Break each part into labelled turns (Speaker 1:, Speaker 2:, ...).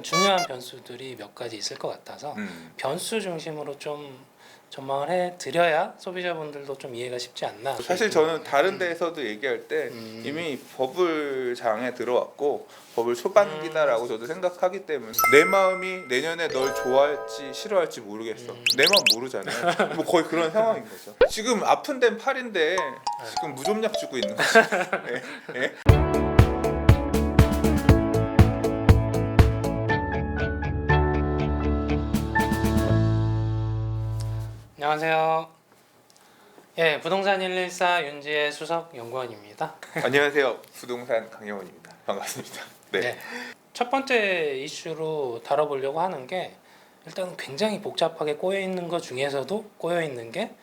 Speaker 1: 중요한 변수들이 몇 가지 있을 것 같아서 변수 중심으로 좀 전망을 해드려야 소비자분들도 좀 이해가 쉽지 않나.
Speaker 2: 사실 저는 다른 데에서도 얘기할 때 이미 버블장에 들어왔고 버블 초반기다라고 저도 생각하기 때문에 내 마음이 내년에 널 좋아할지 싫어할지 모르겠어. 내 마음 모르잖아요. 뭐 거의 그런 상황인 거죠. 지금 아픈 데는 팔인데 지금 무좀약 주고 있는 거죠. 네. 네.
Speaker 1: 안녕하세요. 예, 부동산 114 윤지혜 수석 연구원입니다.
Speaker 2: 안녕하세요. 부동산 강영원입니다. 반갑습니다. 네.
Speaker 1: 첫 번째 이슈로 다뤄보려고 하는 게 일단 굉장히 복잡하게 꼬여 있는 것 중에서도 꼬여 있는 게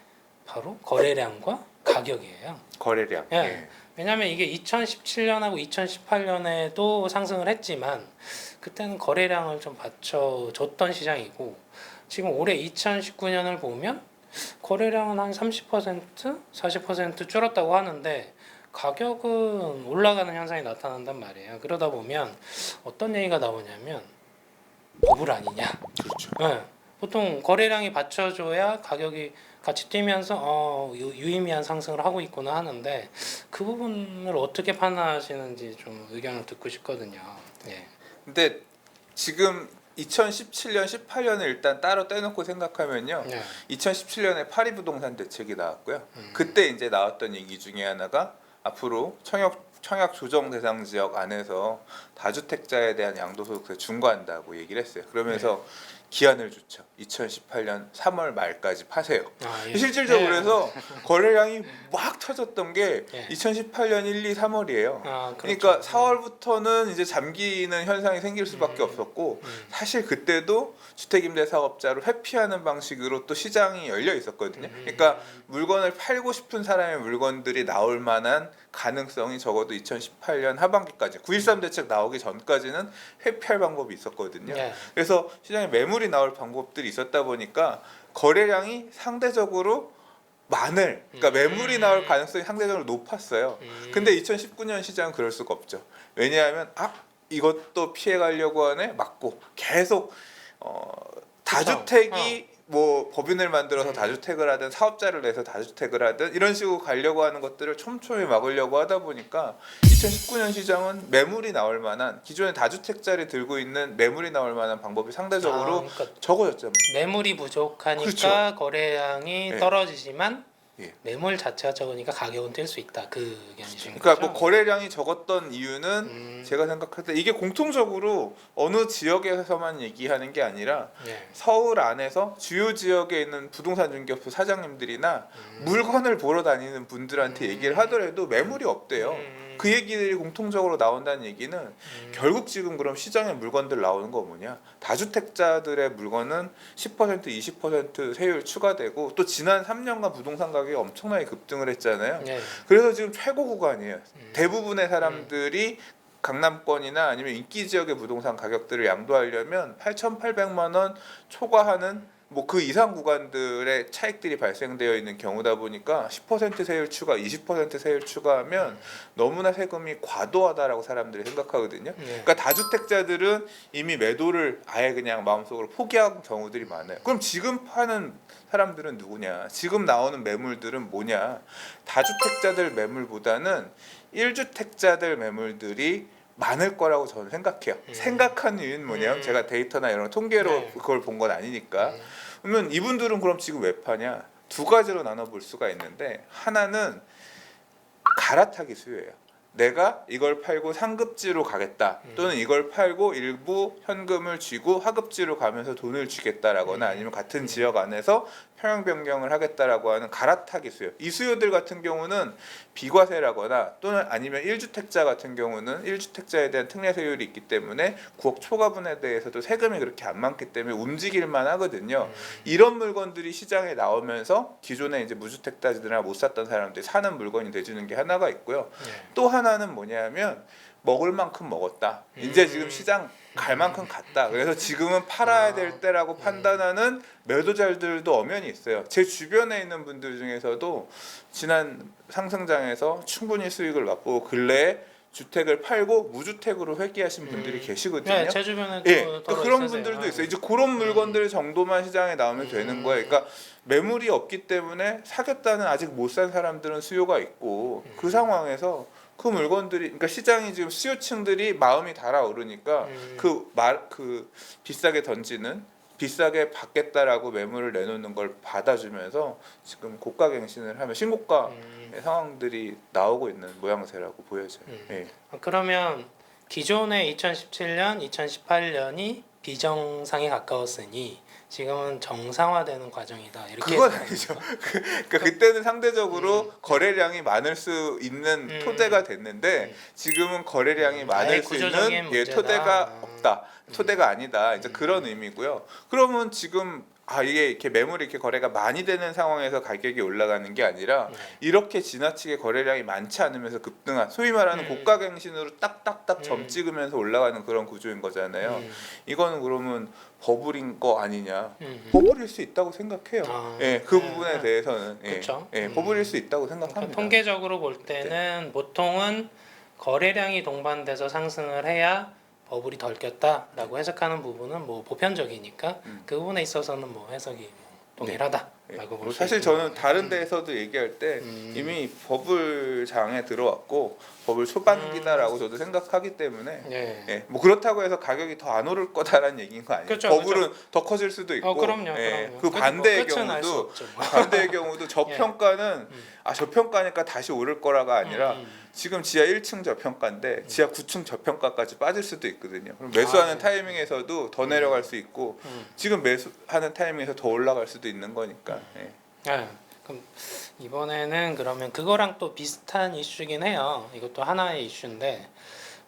Speaker 1: 바로 거래량과 가격이에요.
Speaker 2: 거래량.
Speaker 1: 예.
Speaker 2: 네.
Speaker 1: 왜냐하면 이게 2017년하고 2018년에도 상승을 했지만 그때는 거래량을 좀 받쳐줬던 시장이고 지금 올해 2019년을 보면 거래량은 한 30%, 40% 줄었다고 하는데 가격은 올라가는 현상이 나타난단 말이에요. 그러다 보면 어떤 얘기가 나오냐면 버블 아니냐.
Speaker 2: 그렇죠.
Speaker 1: 네. 보통 거래량이 받쳐줘야 가격이 같이 뛰면서 유의미한 상승을 하고 있구나 하는데 그 부분을 어떻게 판단하시는지 좀 의견을 듣고 싶거든요. 예.
Speaker 2: 근데 지금 2017년, 18년을 일단 따로 떼놓고 생각하면요.
Speaker 1: 네.
Speaker 2: 2017년에 파리 부동산 대책이 나왔고요. 그때 이제 나왔던 얘기 중에 하나가 앞으로 청약 조정 대상 지역 안에서 다주택자에 대한 양도소득세 중과한다고 얘기를 했어요. 그러면서 기한을 줬죠. 2018년 3월 말까지 파세요.
Speaker 1: 예.
Speaker 2: 실질적으로
Speaker 1: 예.
Speaker 2: 그래서 거래량이 막 터졌던 게
Speaker 1: 예.
Speaker 2: 2018년 1, 2, 3월이에요.
Speaker 1: 그렇죠.
Speaker 2: 그러니까 4월부터는 이제 잠기는 현상이 생길 수밖에 없었고 사실 그때도 주택임대사업자로 회피하는 방식으로 또 시장이 열려 있었거든요. 그러니까 물건을 팔고 싶은 사람의 물건들이 나올 만한 가능성이 적어도 2018년 하반기까지 9.13 대책 나오기 전까지는 회피할 방법이 있었거든요.
Speaker 1: 예.
Speaker 2: 그래서 시장에 매물이 나올 방법들이 있었다 보니까 거래량이 상대적으로 그러니까 매물이 나올 가능성이 상대적으로 높았어요. 근데 2019년 시장은 그럴 수가 없죠. 왜냐하면 이것도 피해 가려고 하네 맞고 계속 다주택이 뭐 법인을 만들어서 다주택을 하든 사업자를 내서 다주택을 하든 이런 식으로 가려고 하는 것들을 촘촘히 막으려고 하다 보니까 2019년 시장은 매물이 나올 만한 기존의 다주택자를 들고 있는 매물이 나올 만한 방법이 상대적으로
Speaker 1: 그러니까
Speaker 2: 적어졌죠.
Speaker 1: 매물이 부족하니까
Speaker 2: 그렇죠.
Speaker 1: 거래량이
Speaker 2: 예.
Speaker 1: 떨어지지만
Speaker 2: 예.
Speaker 1: 매물 자체가 적으니까 가격은 뛸 수 있다. 그 의견이신
Speaker 2: 그러니까
Speaker 1: 거죠?
Speaker 2: 뭐 거래량이 적었던 이유는 제가 생각할 때 이게 공통적으로 어느 지역에서만 얘기하는 게 아니라
Speaker 1: 예.
Speaker 2: 서울 안에서 주요 지역에 있는 부동산 중개업 사장님들이나 물건을 보러 다니는 분들한테 얘기를 하더라도 매물이 없대요. 그 얘기들이 공통적으로 나온다는 얘기는 결국 지금 그럼 시장에 물건들 나오는 거 뭐냐? 다주택자들의 물건은 10% 20% 세율 추가되고 또 지난 3년간 부동산 가격이 엄청나게 급등을 했잖아요.
Speaker 1: 예.
Speaker 2: 그래서 지금 최고 구간이에요. 대부분의 사람들이 강남권이나 아니면 인기 지역의 부동산 가격들을 양도하려면 8,800만 원 초과하는 뭐 그 이상 구간들의 차익들이 발생되어 있는 경우다 보니까 10% 세율 추가, 20% 세율 추가하면 너무나 세금이 과도하다라고 사람들이 생각하거든요. 그러니까 다주택자들은 이미 매도를 아예 그냥 마음속으로 포기한 경우들이 많아요. 그럼 지금 파는 사람들은 누구냐? 지금 나오는 매물들은 뭐냐? 다주택자들 매물보다는 1주택자들 매물들이 많을 거라고 저는 생각해요. 생각한 이유는 뭐냐면 제가 데이터나 이런 통계로 그걸 본 건 아니니까. 그러면 이분들은 그럼 지금 왜 파냐? 두 가지로 나눠볼 수가 있는데 하나는 갈아타기 수요예요. 내가 이걸 팔고 상급지로 가겠다 또는 이걸 팔고 일부 현금을 쥐고 하급지로 가면서 돈을 쥐겠다라거나 아니면 같은 지역 안에서 평형 변경을 하겠다라고 하는 갈아타기 수요. 이 수요들 같은 경우는 비과세라거나 또는 아니면 1주택자 같은 경우는 1주택자에 대한 특례 세율이 있기 때문에 9억 초과분에 대해서도 세금이 그렇게 안 많기 때문에 움직일만 하거든요. 이런 물건들이 시장에 나오면서 기존에 이제 무주택자들이나 못 샀던 사람들이 사는 물건이 돼주는 게 하나가 있고요. 또 하나는 뭐냐면 먹을 만큼 먹었다. 이제 지금 시장 갈 만큼 갔다. 그래서 지금은 팔아야 될 때라고 판단하는 매도자들도 엄연히 있어요. 제 주변에 있는 분들 중에서도 지난 상승장에서 충분히 수익을 맛보고 근래에 주택을 팔고 무주택으로 회귀하신 분들이 계시거든요.
Speaker 1: 네, 제 주변에
Speaker 2: 예,
Speaker 1: 또
Speaker 2: 또 그런 분들도 있어요. 이제 그런 물건들 정도만 시장에 나오면 되는 거예요. 그러니까 매물이 없기 때문에 사겠다는 아직 못 산 사람들은 수요가 있고 그 상황에서 그 물건들이 그러니까 시장이 지금 수요층들이 마음이 달아오르니까 그 비싸게 던지는 비싸게 받겠다라고 매물을 내놓는 걸 받아주면서 지금 고가갱신을 하면 신고가 상황들이 나오고 있는 모양새라고 보여져요. 예.
Speaker 1: 그러면 기존의 2017년, 2018년이 비정상에 가까웠으니 지금은 정상화되는 과정이다. 이렇게
Speaker 2: 그건
Speaker 1: 해석하는
Speaker 2: 아니죠.
Speaker 1: 건가?
Speaker 2: 그러니까 그때는 상대적으로 거래량이 많을 수 있는 토대가 됐는데 지금은 거래량이 많을
Speaker 1: 아예
Speaker 2: 수
Speaker 1: 구조적인
Speaker 2: 있는
Speaker 1: 문제다.
Speaker 2: 토대가 없다. 토대가 아니다. 이제 그런 의미고요. 그러면 지금 이게 이렇게 매물이 이렇게 거래가 많이 되는 상황에서 가격이 올라가는 게 아니라 이렇게 지나치게 거래량이 많지 않으면서 급등한 소위 말하는 고가갱신으로 딱딱딱 점 찍으면서 올라가는 그런 구조인 거잖아요. 이거는 그러면 버블인 거 아니냐? 버블일 수 있다고 생각해요. 예, 그 부분에 대해서는
Speaker 1: 그쵸?
Speaker 2: 버블일 수 있다고
Speaker 1: 그러니까
Speaker 2: 생각합니다.
Speaker 1: 통계적으로 볼 때는 보통은 거래량이 동반돼서 상승을 해야 버블이 덜 꼈다라고 해석하는 부분은 뭐 보편적이니까 그 부분에 있어서는 뭐 해석이 동일하다라고 볼 수
Speaker 2: 사실
Speaker 1: 있겠네요.
Speaker 2: 저는 다른 데에서도 얘기할 때 이미 버블장에 들어왔고 버블 초반기다라고 저도 생각하기 때문에
Speaker 1: 네.
Speaker 2: 예, 뭐 그렇다고 해서 가격이 더 안 오를 거다라는 얘기인 거 아니에요.
Speaker 1: 그렇죠,
Speaker 2: 버블은 더 커질 수도 있고
Speaker 1: 그럼요,
Speaker 2: 예,
Speaker 1: 그럼요.
Speaker 2: 그
Speaker 1: 그래도
Speaker 2: 반대의
Speaker 1: 뭐 끝은 알수
Speaker 2: 경우도
Speaker 1: 없죠.
Speaker 2: 반대의 경우도 저평가는 저평가니까 다시 오를 거라가 아니라 지금 지하 1층 저평가인데 지하 9층 저평가까지 빠질 수도 있거든요. 그럼 매수하는
Speaker 1: 네.
Speaker 2: 타이밍에서도 더 내려갈 수 있고 지금 매수하는 타이밍에서 더 올라갈 수도 있는 거니까. 예.
Speaker 1: 네. 그럼 이번에는 그러면 그거랑 또 비슷한 이슈긴 해요. 이것도 하나의 이슈인데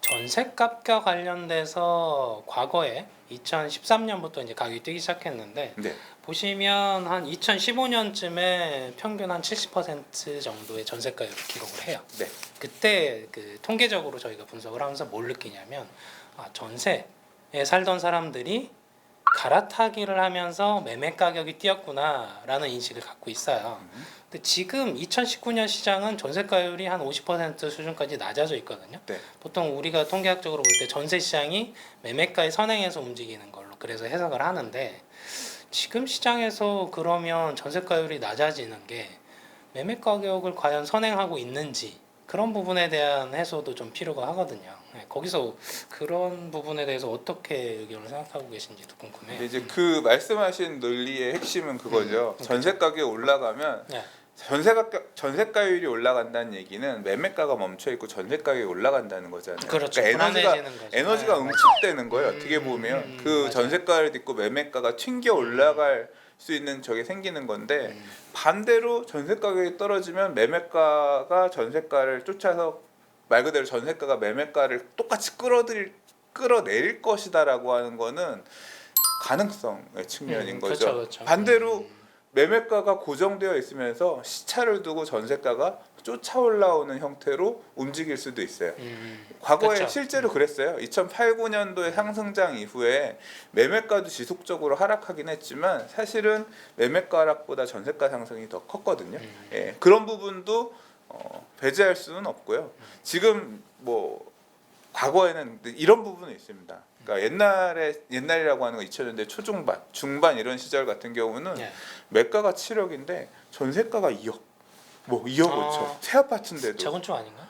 Speaker 1: 전셋값과 관련돼서 과거에 2013년부터 이제 가격이 뛰기 시작했는데
Speaker 2: 네.
Speaker 1: 보시면 한 2015년쯤에 평균 한 70% 정도의 전세가율을 기록을 해요.
Speaker 2: 네.
Speaker 1: 그때 그 통계적으로 저희가 분석을 하면서 뭘 느끼냐면 전세에 살던 사람들이 갈아타기를 하면서 매매 가격이 뛰었구나라는 인식을 갖고 있어요. 근데 지금 2019년 시장은 전세가율이 한 50% 수준까지 낮아져 있거든요.
Speaker 2: 네.
Speaker 1: 보통 우리가 통계학적으로 볼 때 전세 시장이 매매가에 선행해서 움직이는 걸로 그래서 해석을 하는데 지금 시장에서 그러면 전세가율이 낮아지는 게 매매 가격을 과연 선행하고 있는지 그런 부분에 대한 해소도 좀 필요가 하거든요. 네, 거기서 그런 부분에 대해서 어떻게 의견을 생각하고 계신지도 궁금해요.
Speaker 2: 근데 이제 그 말씀하신 논리의 핵심은 그거죠. 전세 가격이 올라가면
Speaker 1: 네.
Speaker 2: 전세가율이 올라간다는 얘기는 매매가가 멈춰 있고 전세 가격이 올라간다는 거잖아요.
Speaker 1: 그렇죠.
Speaker 2: 그러니까
Speaker 1: 불안해지는 거죠.
Speaker 2: 에너지가
Speaker 1: 네,
Speaker 2: 응축되는 거예요. 어떻게 보면 그
Speaker 1: 맞아요.
Speaker 2: 전세가를 딛고 매매가가 튕겨 올라갈 수 있는 적이 생기는 건데 반대로 전세 가격이 떨어지면 매매가가 전세가를 쫓아서 말 그대로 전세가가 매매가를 똑같이 끌어내릴 것이다라고 하는 거는 가능성의 측면인 거죠.
Speaker 1: 그렇죠.
Speaker 2: 반대로 매매가가 고정되어 있으면서 시차를 두고 전세가가 쫓아 올라오는 형태로 움직일 수도 있어요. 과거에
Speaker 1: 그렇죠.
Speaker 2: 실제로 그랬어요. 2008, 9년도의 상승장 이후에 매매가도 지속적으로 하락하긴 했지만 사실은 매매가 하락보다 전세가 상승이 더 컸거든요. 예, 그런 부분도 배제할 수는 없고요. 지금 뭐 과거에는 이런 부분이 있습니다. 그러니까 옛날이라고 하는 건 2000년대 초중반, 중반 이런 시절 같은 경우는
Speaker 1: 네.
Speaker 2: 매가가 7억인데 전세가가 2억, 뭐 2억 5천, 새 아파트인데도
Speaker 1: 저건축 아닌가?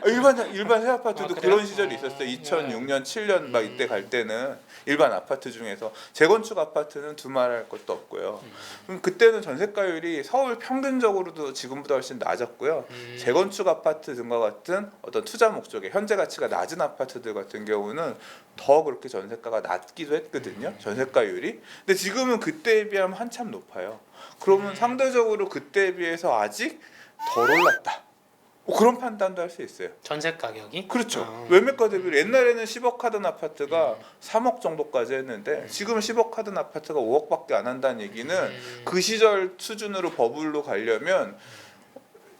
Speaker 2: 일반 새 아파트도
Speaker 1: 그래요?
Speaker 2: 그런 시절이 있었어요. 2006년, 7년 막 이때 갈 때는 일반 아파트 중에서 재건축 아파트는 두말할 것도 없고요. 그럼 그때는 전세가율이 서울 평균적으로도 지금보다 훨씬 낮았고요. 재건축 아파트 등과 같은 어떤 투자 목적의 현재 가치가 낮은 아파트들 같은 경우는 더 그렇게 전세가가 낮기도 했거든요. 전세가율이. 근데 지금은 그때에 비하면 한참 높아요. 그러면 상대적으로 그때에 비해서 아직 덜 올랐다. 그런 판단도 할 수 있어요.
Speaker 1: 전세 가격이?
Speaker 2: 그렇죠. 매매가 대비 옛날에는 10억 하던 아파트가 3억 정도까지 했는데 지금 10억 하던 아파트가 5억밖에 안 한다는 얘기는 그 시절 수준으로 버블로 가려면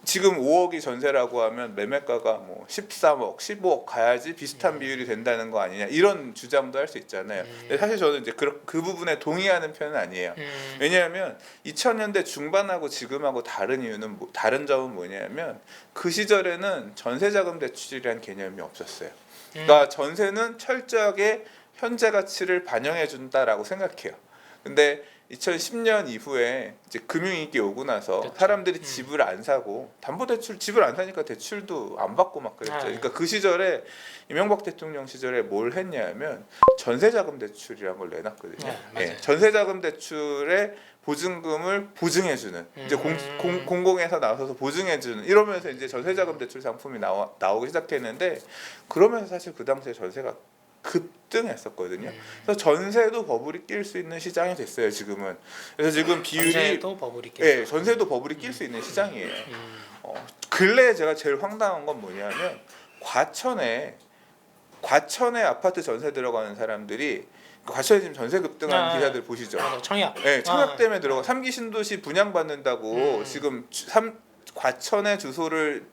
Speaker 2: 지금 5억이 전세라고 하면 매매가가 뭐 13억, 15억 가야지 비슷한 비율이 된다는 거 아니냐 이런 주장도 할 수 있잖아요. 근데 사실 저는 이제 그 부분에 동의하는 편은 아니에요. 왜냐하면 2000년대 중반하고 지금하고 다른 이유는 다른 점은 뭐냐면 그 시절에는 전세자금 대출이라는 개념이 없었어요. 그러니까 전세는 철저하게 현재 가치를 반영해 준다라고 생각해요. 근데 2010년 이후에 이제 금융위기 오고 나서
Speaker 1: 그쵸.
Speaker 2: 사람들이 집을 안 사고 담보대출 집을 안 사니까 대출도 안 받고 막 그랬죠. 그러니까 그 시절에 이명박 대통령 시절에 뭘 했냐면 전세자금 대출이라는 걸 내놨거든요.
Speaker 1: 맞아요.
Speaker 2: 전세자금 대출의 보증금을 보증해주는 이제 공공에서 나서서 보증해주는 이러면서 이제 전세자금 대출 상품이 나오기 시작했는데 그러면서 사실 그 당시에 전세가 급등했었거든요. 그래서 전세도 버블이 낄 수 있는 시장이 됐어요. 지금은. 그래서 지금 비율이
Speaker 1: 전세도 버블이 껴.
Speaker 2: 예, 전세도 버블이 낄 수 있는 시장이에요. 근래에 제가 제일 황당한 건 뭐냐면 과천에 아파트 전세 들어가는 사람들이 과천에 지금 전세 급등하는 기사들 보시죠.
Speaker 1: 맞아, 청약.
Speaker 2: 네, 청약 때문에 들어가 3기 신도시 분양받는다고 지금 과천에 주소를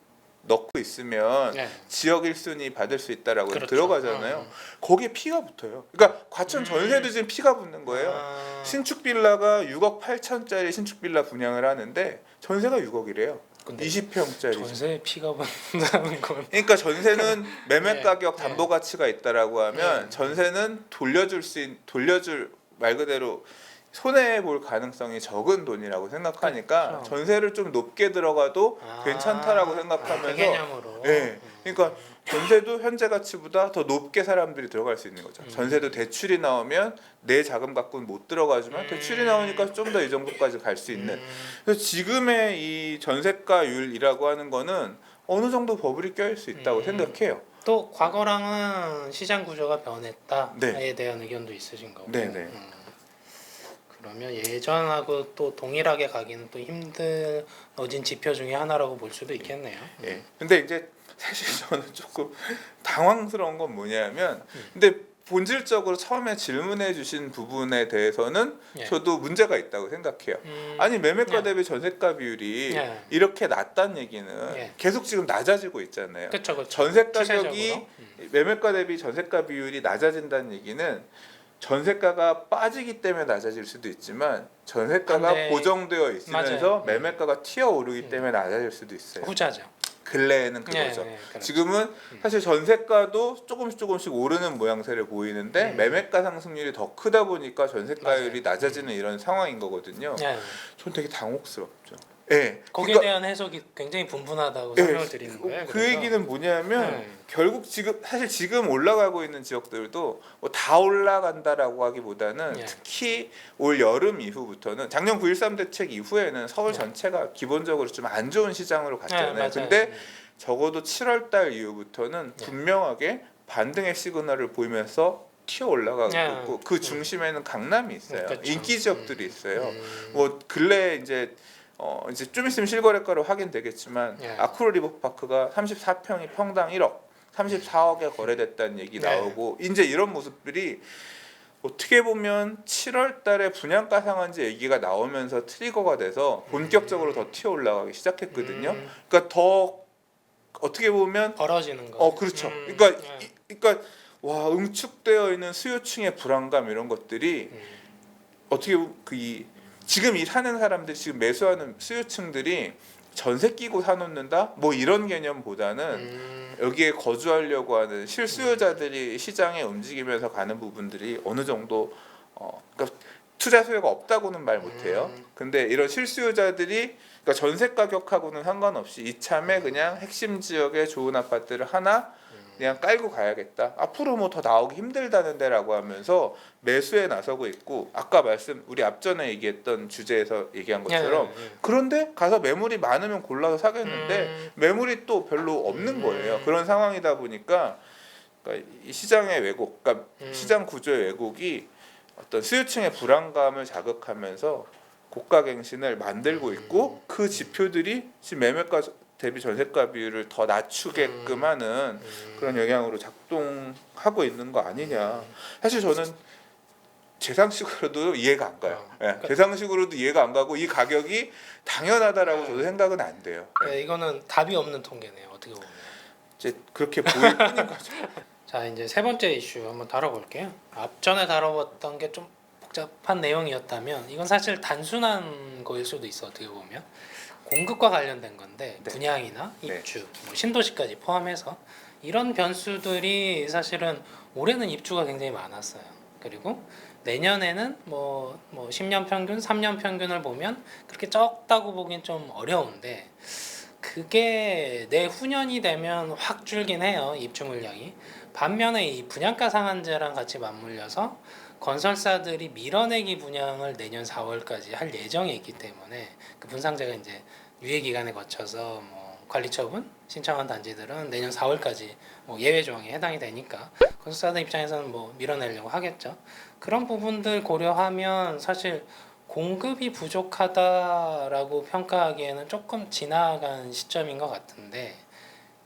Speaker 2: 넣고 있으면
Speaker 1: 네.
Speaker 2: 지역 1순위 받을 수 있다라고
Speaker 1: 그렇죠.
Speaker 2: 들어가잖아요. 거기에 피가 붙어요. 그러니까 과천 전세도 지금 피가 붙는 거예요. 신축 빌라가 6억 8천짜리 신축 빌라 분양을 하는데 전세가 6억이래요.
Speaker 1: 근데
Speaker 2: 20평짜리.
Speaker 1: 전세에 피가 붙는다는 건
Speaker 2: 그러니까 전세는 매매 가격
Speaker 1: 네.
Speaker 2: 담보 가치가 있다라고 하면 전세는 돌려줄 말 그대로 손해 볼 가능성이 적은 돈이라고 생각하니까
Speaker 1: 그렇죠.
Speaker 2: 전세를 좀 높게 들어가도 괜찮다라고 생각하면서
Speaker 1: 그 개념으로.
Speaker 2: 네. 그러니까 전세도 현재 가치보다 더 높게 사람들이 들어갈 수 있는 거죠. 전세도 대출이 나오면 내 자금 갖고는 못 들어가지만 대출이 나오니까 좀 더 이 정도까지 갈 수 있는. 그래서 지금의 이 전세가율이라고 하는 거는 어느 정도 버블이 껴일 수 있다고 생각해요.
Speaker 1: 또 과거랑은 시장 구조가 변했다에
Speaker 2: 네.
Speaker 1: 대한 의견도 있으신 거고.
Speaker 2: 네네.
Speaker 1: 그러면 예전하고 또 동일하게 가기는 또 힘들어진 지표 중에 하나라고 볼 수도 있겠네요.
Speaker 2: 예. 근데 이제 사실 저는 조금 당황스러운 건 뭐냐면, 근데 본질적으로 처음에 질문해 주신 부분에 대해서는
Speaker 1: 예.
Speaker 2: 저도 문제가 있다고 생각해요. 아니 매매가 대비 전세가 비율이
Speaker 1: 예.
Speaker 2: 이렇게 낮다는 얘기는
Speaker 1: 예.
Speaker 2: 계속 지금 낮아지고 있잖아요.
Speaker 1: 그렇죠.
Speaker 2: 전세 가격이
Speaker 1: 추세적으로.
Speaker 2: 매매가 대비 전세가 비율이 낮아진다는 얘기는 전세가가 빠지기 때문에 낮아질 수도 있지만 전세가가
Speaker 1: 근데-
Speaker 2: 고정되어 있으면서
Speaker 1: 맞아요.
Speaker 2: 매매가가 튀어오르기 때문에 낮아질 수도 있어요.
Speaker 1: 후자죠.
Speaker 2: 근래에는 그거죠.
Speaker 1: 그렇죠.
Speaker 2: 지금은 사실 전세가도 조금씩 오르는 모양새를 보이는데 매매가 상승률이 더 크다 보니까 전세가율이
Speaker 1: 맞아요.
Speaker 2: 낮아지는 이런 상황인 거거든요.
Speaker 1: 예.
Speaker 2: 전 되게 당혹스럽죠. 예.
Speaker 1: 거기에
Speaker 2: 그러니까
Speaker 1: 대한 해석이 굉장히 분분하다고
Speaker 2: 예,
Speaker 1: 설명을 드리는 거예요.
Speaker 2: 그
Speaker 1: 그래서.
Speaker 2: 얘기는 뭐냐면
Speaker 1: 네.
Speaker 2: 결국 지금 올라가고 있는 지역들도 뭐 다 올라간다라고 하기보다는
Speaker 1: 예.
Speaker 2: 특히 올 여름 이후부터는 작년 9.13 대책 이후에는 서울
Speaker 1: 예.
Speaker 2: 전체가 기본적으로 좀 안 좋은 시장으로 갔잖아요.
Speaker 1: 맞아요.
Speaker 2: 근데 적어도 7월 달 이후부터는
Speaker 1: 예.
Speaker 2: 분명하게 반등의 시그널을 보이면서 튀어 올라가고
Speaker 1: 예.
Speaker 2: 있고 그 중심에는 강남이 있어요.
Speaker 1: 그렇죠.
Speaker 2: 인기 지역들이 있어요.
Speaker 1: 음.
Speaker 2: 뭐 근래 이제 좀 있으면 실거래가로 확인되겠지만
Speaker 1: 예.
Speaker 2: 아크로 리버파크가 34평이 평당 1억, 34억에 거래됐다는 얘기
Speaker 1: 네.
Speaker 2: 나오고 이제 이런 모습들이 어떻게 보면 7월 달에 분양가 상한제 얘기가 나오면서 트리거가 돼서 본격적으로 더 튀어 올라가기 시작했거든요. 그러니까 더 어떻게 보면
Speaker 1: 벌어지는 거.
Speaker 2: 그렇죠. 그러니까 와 응축되어 있는 수요층의 불안감 이런 것들이 어떻게 보면 지금 이 사는 사람들이 지금 매수하는 수요층들이 전세 끼고 사놓는다 뭐 이런 개념보다는 여기에 거주하려고 하는 실수요자들이 시장에 움직이면서 가는 부분들이 어느 정도 그러니까 투자 수요가 없다고는 말 못해요. 근데 이런 실수요자들이 그러니까 전세 가격하고는 상관없이 이참에 그냥 핵심 지역에 좋은 아파트를 하나 그냥 깔고 가야겠다. 앞으로 뭐 더 나오기 힘들다는 데라고 하면서 매수에 나서고 있고 아까 우리 앞전에 얘기했던 주제에서 얘기한 것처럼 그런데 가서 매물이 많으면 골라서 사겠는데 매물이 또 별로 없는 거예요. 그런 상황이다 보니까 그러니까 이 시장의 왜곡, 그러니까 시장 구조의 왜곡이 어떤 수요층의 불안감을 자극하면서 고가갱신을 만들고 있고 그 지표들이 지금 매매가 대비 전세가 비율을 더 낮추게끔 하는 그런 영향으로 작동하고 있는 거 아니냐. 사실 저는 제 상식으로도 이해가 안 가요. 제 상식으로도 이해가 안 가고 이 가격이 당연하다라고 저도 생각은 안 돼요.
Speaker 1: 네, 이거는 답이 없는 통계네요. 어떻게 보면.
Speaker 2: 이제 그렇게 보일 뿐인 거죠.
Speaker 1: 자, 이제 세 번째 이슈 한번 다뤄볼게요. 앞전에 다뤄봤던 게 좀 복잡한 내용이었다면 이건 사실 단순한 거일 수도 있어. 어떻게 보면 공급과 관련된 건데
Speaker 2: 네.
Speaker 1: 분양이나
Speaker 2: 네.
Speaker 1: 입주, 뭐 신도시까지 포함해서 이런 변수들이 사실은 올해는 입주가 굉장히 많았어요. 그리고 내년에는 뭐 10년 평균, 3년 평균을 보면 그렇게 적다고 보긴 좀 어려운데 그게 내후년이 되면 확 줄긴 해요. 입주 물량이. 반면에 이 분양가 상한제랑 같이 맞물려서 건설사들이 밀어내기 분양을 내년 4월까지 할 예정이 있기 때문에 그 분상제가 이제 유예 기간에 거쳐서 뭐 관리 처분 신청한 단지들은 내년 4월까지 뭐 예외 조항에 해당이 되니까 건설사들 입장에서는 뭐 밀어내려고 하겠죠. 그런 부분들 고려하면 사실 공급이 부족하다라고 평가하기에는 조금 지나간 시점인 것 같은데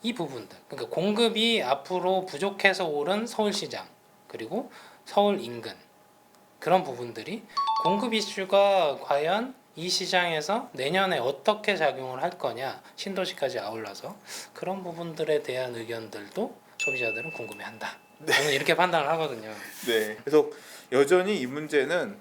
Speaker 1: 이 부분들 그러니까 공급이 앞으로 부족해서 오른 서울시장 그리고 서울 인근 그런 부분들이 공급 이슈가 과연 이 시장에서 내년에 어떻게 작용을 할 거냐 신도시까지 아울러서 그런 부분들에 대한 의견들도 소비자들은 궁금해한다. 저는 이렇게 판단을 하거든요.
Speaker 2: 네. 그래서 여전히 이 문제는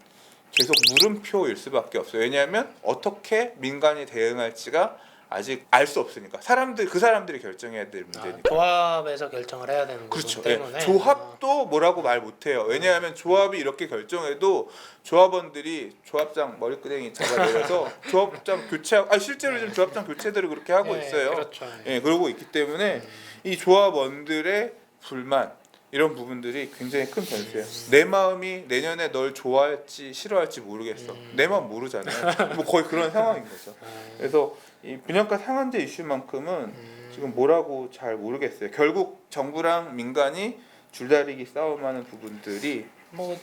Speaker 2: 계속 물음표일 수밖에 없어요. 왜냐하면 어떻게 민간이 대응할지가 아직 알 수 없으니까 그 사람들이 결정해야 될 문제니까.
Speaker 1: 조합에서 결정을 해야 되는
Speaker 2: 그렇죠.
Speaker 1: 부분 때문에
Speaker 2: 조합도 뭐라고 말 못해요. 왜냐하면 조합이 이렇게 결정해도 조합원들이 조합장 머리끄댕이 잡아내려서 조합장 교체하고 실제로 지금 조합장 교체들을 그렇게 하고 있어요.
Speaker 1: 그렇죠.
Speaker 2: 그러고 있기 때문에 이 조합원들의 불만 이런 부분들이 굉장히 큰 변수예요. 내 마음이 내년에 널 좋아할지 싫어할지 모르겠어. 내 마음 모르잖아요. 뭐 거의 그런 상황인 거죠. 그래서 이 분양가 상한제 이슈만큼은 지금 뭐라고 잘 모르겠어요. 결국 정부랑 민간이 줄다리기 싸움하는 부분들이
Speaker 1: 뭐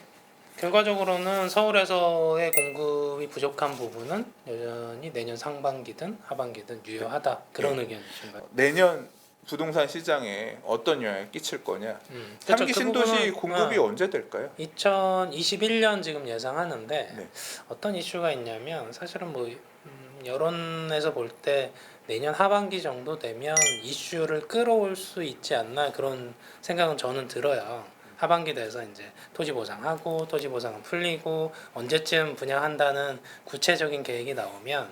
Speaker 1: 결과적으로는 서울에서의 공급이 부족한 부분은 여전히 내년 상반기든 하반기든 유효하다 그런 의견이신가요?
Speaker 2: 내년 부동산 시장에 어떤 영향을 끼칠 거냐.
Speaker 1: 그렇죠.
Speaker 2: 3기
Speaker 1: 그
Speaker 2: 신도시
Speaker 1: 부분은,
Speaker 2: 공급이 언제 될까요?
Speaker 1: 2021년 지금 예상하는데
Speaker 2: 네.
Speaker 1: 어떤 이슈가 있냐면 사실은 뭐 여론에서 볼 때 내년 하반기 정도 되면 이슈를 끌어올 수 있지 않나 그런 생각은 저는 들어요. 하반기 돼서 이제 토지 보상하고 토지 보상은 풀리고 언제쯤 분양한다는 구체적인 계획이 나오면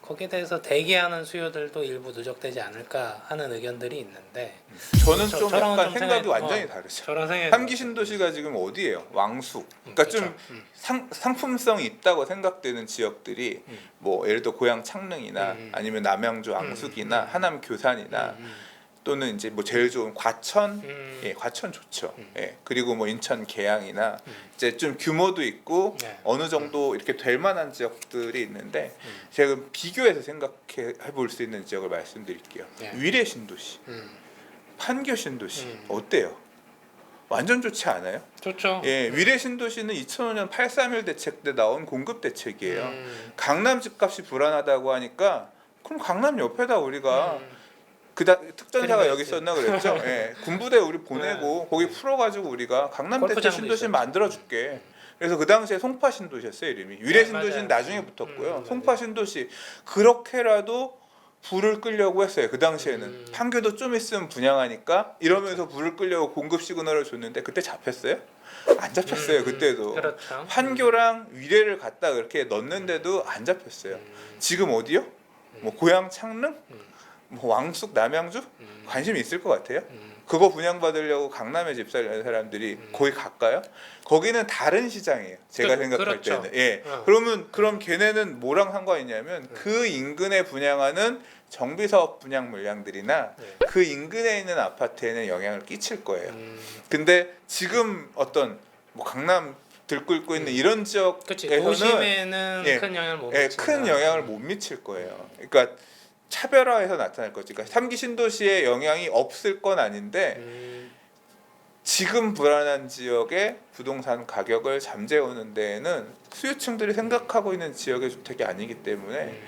Speaker 1: 거기에 대해서 대기하는 수요들도 일부 누적되지 않을까 하는 의견들이 있는데
Speaker 2: 저는 좀
Speaker 1: 저랑은
Speaker 2: 약간
Speaker 1: 좀
Speaker 2: 생각이
Speaker 1: 생각이-
Speaker 2: 완전히 다르죠.
Speaker 1: 저런 생각이
Speaker 2: 3기 신도시가 지금 어디예요? 왕숙. 그러니까 좀 상품성이 있다고 생각되는 지역들이 뭐 예를 들어 고양 창릉이나 아니면 남양주 왕숙이나 하남 교산이나 또는 이제 뭐 제일 좋은 과천, 과천 좋죠. 그리고 뭐 인천 계양이나 이제 좀 규모도 있고
Speaker 1: 네.
Speaker 2: 어느 정도 이렇게 될 만한 지역들이 있는데 제가 비교해서 생각해 볼 수 있는 지역을 말씀드릴게요.
Speaker 1: 네.
Speaker 2: 위례 신도시, 판교 신도시 어때요? 완전 좋지 않아요?
Speaker 1: 좋죠.
Speaker 2: 위례 신도시는 2005년 831 대책 때 나온 공급 대책이에요. 강남 집값이 불안하다고 하니까 그럼 강남 옆에다 우리가 특전사가 여기 있었나 그랬죠. 군부대 우리 보내고 거기 풀어가지고 우리가 강남 대체
Speaker 1: 골프장도
Speaker 2: 신도시
Speaker 1: 있었죠.
Speaker 2: 만들어줄게. 그래서 그 당시에 송파 신도시였어요 이름이. 위례 신도시는
Speaker 1: 맞아요.
Speaker 2: 나중에 붙었고요.
Speaker 1: 맞아요.
Speaker 2: 송파 신도시 그렇게라도 불을 끌려고 했어요. 그 당시에는 판교도 좀 있으면 분양하니까 이러면서 불을 끌려고 공급 시그널을 줬는데 그때 잡혔어요? 안 잡혔어요. 그때도.
Speaker 1: 그렇죠.
Speaker 2: 판교랑 위례를 갖다 그렇게 넣는데도 안 잡혔어요. 지금 어디요? 뭐 고양 창릉? 뭐 왕숙 남양주? 관심이 있을 것 같아요? 그거 분양받으려고 강남에 집 살려는 사람들이 거기 갈까요? 거기는 다른 시장이에요. 제가 생각할
Speaker 1: 그렇죠.
Speaker 2: 때는. 그럼 걔네는 뭐랑 상관있냐면 그 인근에 분양하는 정비사업 분양 물량들이나 그 인근에 있는 아파트에는 영향을 끼칠 거예요. 근데 지금 어떤 뭐 강남 들끓고 있는 이런
Speaker 1: 그치.
Speaker 2: 지역에서는
Speaker 1: 도심에는 큰 영향을 못 미친다.
Speaker 2: 큰 영향을 못 미칠 거예요. 그러니까 차별화해서 나타날 거지. 그러니까 3기 신도시의 영향이 없을 건 아닌데 지금 불안한 지역의 부동산 가격을 잠재우는 데에는 수요층들이 생각하고 있는 지역의 주택이 아니기 때문에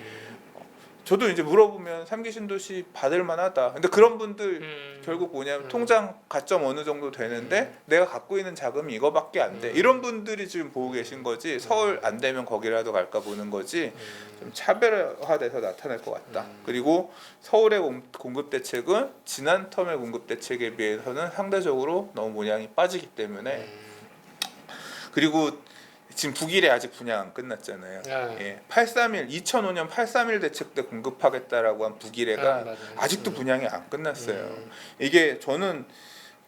Speaker 2: 저도 이제 물어보면 3기 신도시 받을 만하다. 근데 그런 분들 결국 뭐냐면 통장 가점 어느 정도 되는데 내가 갖고 있는 자금이 이거밖에 안 돼. 이런 분들이 지금 보고 계신 거지. 서울 안 되면 거기라도 갈까 보는 거지. 좀 차별화돼서 나타날 것 같다. 그리고 서울의 공급 대책은 지난 텀의 공급 대책에 비해서는 상대적으로 너무 모양이 빠지기 때문에 그리고 지금 북일에 아직 분양 안 끝났잖아요. 예, 831 2005년 831 대책 때 공급하겠다라고 한 북일에가 아직도 분양이 안 끝났어요. 이게 저는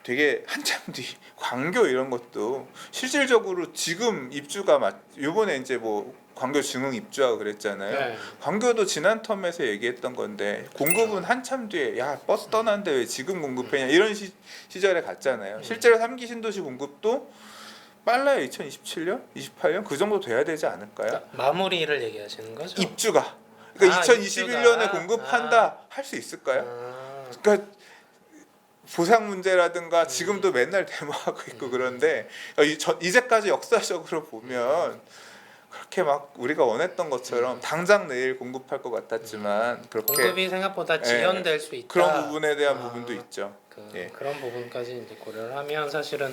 Speaker 2: 되게 한참 뒤 광교 이런 것도 실질적으로 지금 입주가 요번에 이제 뭐 광교 증흥 입주하고 그랬잖아요. 광교도 지난 텀에서 얘기했던 건데 공급은 한참 뒤에 야 버스 떠났는데 왜 지금 공급했냐 이런 시절에 갔잖아요. 실제로 3기 신도시 공급도 빨라야 2027년, 28년 그 정도 돼야 되지 않을까요?
Speaker 1: 그러니까 마무리를 얘기하시는 거죠?
Speaker 2: 입주가. 그러니까 2021년에
Speaker 1: 입주가.
Speaker 2: 공급한다 할 수 있을까요? 그러니까 보상 문제라든가 지금도 맨날 데모하고 있고 그런데 이제까지 역사적으로 보면 그렇게 막 우리가 원했던 것처럼 당장 내일 공급할 것 같았지만 그렇게
Speaker 1: 공급이 생각보다 지연될 수 있다.
Speaker 2: 그런 부분에 대한 부분도 있죠.
Speaker 1: 그런 부분까지 이제 고려를 하면 사실은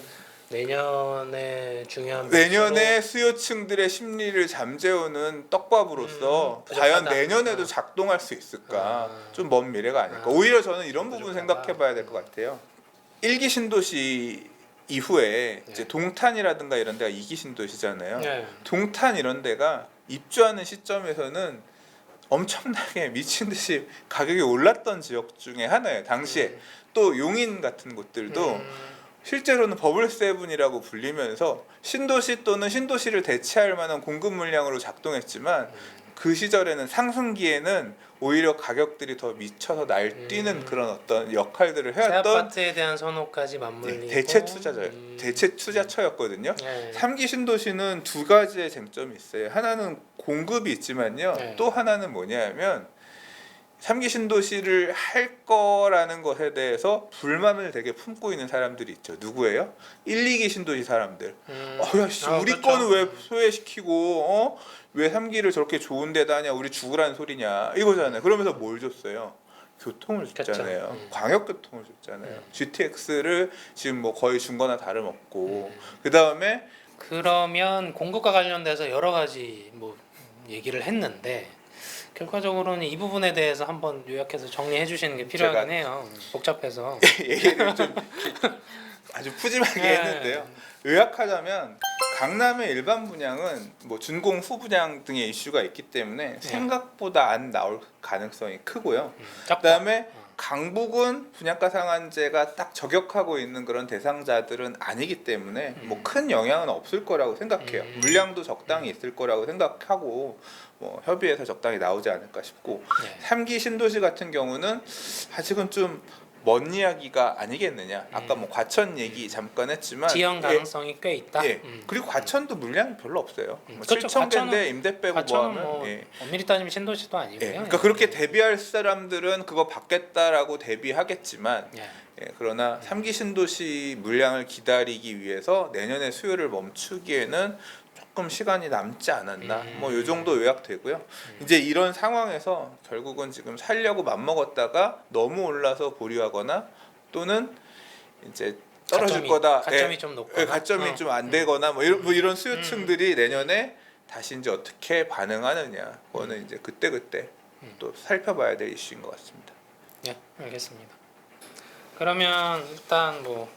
Speaker 1: 내년에 중요한
Speaker 2: 내년에 수요층들의 심리를 잠재우는 떡밥으로서
Speaker 1: 부족하다.
Speaker 2: 과연 내년에도 작동할 수 있을까? 좀 먼 미래가 아닐까. 오히려 저는 이런 부분 생각해봐야 될 것 같아요. 1기 신도시 이후에 이제 동탄이라든가 이런 데가 2기 신도시잖아요. 동탄 이런 데가 입주하는 시점에서는 엄청나게 미친 듯이 가격이 올랐던 지역 중에 하나예요. 당시에 또 용인 같은 곳들도 실제로는 버블 세븐이라고 불리면서 신도시 또는 신도시를 대체할 만한 공급 물량으로 작동했지만 그 시절에는 상승기에는 오히려 가격들이 더 미쳐서 날뛰는 그런 어떤 역할들을
Speaker 1: 새
Speaker 2: 해왔던
Speaker 1: 아파트에 대한 선호까지 맞물리고
Speaker 2: 대체 투자처였거든요. 3기 신도시는 두 가지의 쟁점이 있어요. 하나는 공급이 있지만요. 또 하나는 뭐냐면 3기 신도시를 할 거라는 것에 대해서 불만을 되게 품고 있는 사람들이 있죠. 누구예요? 1, 2기 신도시 사람들. 우리
Speaker 1: 그렇죠.
Speaker 2: 거는 왜 소외시키고 왜 3기를 저렇게 좋은 데다 하냐, 우리 죽으라는 소리냐 이거잖아요. 그러면서 뭘 줬어요? 교통을 줬잖아요. 광역교통을 줬잖아요. GTX를 지금 뭐 거의 준 거나 다름없고 그 다음에
Speaker 1: 그러면 공급과 관련돼서 여러 가지 뭐 얘기를 했는데 결과적으로는 이 부분에 대해서 한번 요약해서 정리해 주시는 게 필요하긴 해요. 복잡해서.
Speaker 2: 얘기를 좀 아주 푸짐하게 했는데요. 요약하자면 강남의 일반 분양은 뭐 준공 후분양 등의 이슈가 있기 때문에 생각보다 안 나올 가능성이 크고요. 그다음에 강북은 분양가 상한제가 딱 저격하고 있는 그런 대상자들은 아니기 때문에 뭐 큰 영향은 없을 거라고 생각해요. 물량도 적당히 있을 거라고 생각하고 뭐 협의해서 적당히 나오지 않을까 싶고 3기 신도시 같은 경우는 아직은 좀 먼 이야기가 아니겠느냐. 아까 뭐 과천 얘기 잠깐 했지만
Speaker 1: 지연 가능성이 꽤 있다.
Speaker 2: 그리고 과천도 물량이 별로 없어요. 뭐
Speaker 1: 그렇죠.
Speaker 2: 7,000개인데 임대 빼고
Speaker 1: 과천은
Speaker 2: 뭐하면
Speaker 1: 엄밀히 따지면 신도시도 아니고요.
Speaker 2: 그러니까 그렇게 대비할 사람들은 그거 받겠다라고 대비하겠지만 그러나 3기 신도시 물량을 기다리기 위해서 내년에 수요를 멈추기에는 조금 시간이 남지 않았나 뭐 요 정도 요약되고요. 이제 이런 상황에서 결국은 지금 살려고 맘먹었다가 너무 올라서 보류하거나 또는 이제 떨어질 거다.
Speaker 1: 가점이 좀 높거나
Speaker 2: 가점이 좀 안 되거나 뭐 이런 수요층들이 내년에 다시 이제 어떻게 반응하느냐 그거는 이제 그때 또 살펴봐야 될 이슈인 것 같습니다.
Speaker 1: 네, 알겠습니다. 그러면 일단 뭐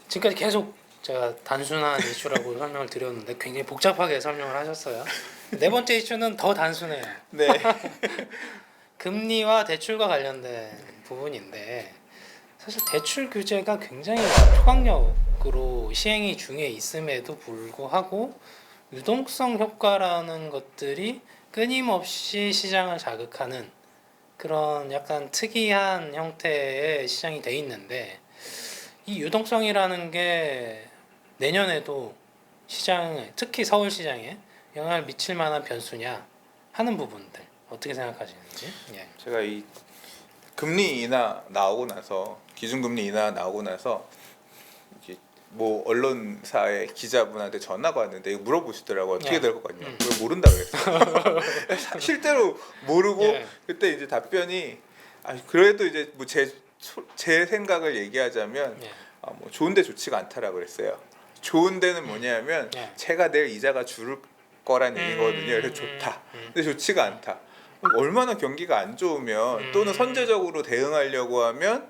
Speaker 1: 지금까지 계속 제가 단순한 이슈라고 설명을 드렸는데 굉장히 복잡하게 설명을 하셨어요. 네 번째 이슈는 더 단순해요.
Speaker 2: 네.
Speaker 1: 금리와 대출과 관련된 부분인데 사실 대출 규제가 굉장히 초강력으로 시행이 중에 있음에도 불구하고 유동성 효과라는 것들이 끊임없이 시장을 자극하는 그런 약간 특이한 형태의 시장이 돼 있는데 이 유동성이라는 게 내년에도 시장에 특히 서울 시장에 영향을 미칠 만한 변수냐 하는 부분들 어떻게 생각하시는지.
Speaker 2: 제가 이 금리 인하 나오고 나서 기준금리 인하 나오고 나서 뭐 언론사의 기자분한테 전화가 왔는데 이거 물어보시더라고 어떻게
Speaker 1: 예.
Speaker 2: 될 것 같냐. 그걸 모른다 그랬어. 실제로 모르고
Speaker 1: 예.
Speaker 2: 그때 이제 답변이 그래도 이제 뭐 제 생각을 얘기하자면
Speaker 1: 예.
Speaker 2: 뭐 좋은데 좋지가 않다라고 그랬어요. 좋은 데는 뭐냐면
Speaker 1: 예.
Speaker 2: 제가 내일 이자가 줄을 거란 얘기거든요. 그래서 좋다. 근데 좋지가 않다. 그럼 얼마나 경기가 안 좋으면 또는 선제적으로 대응하려고 하면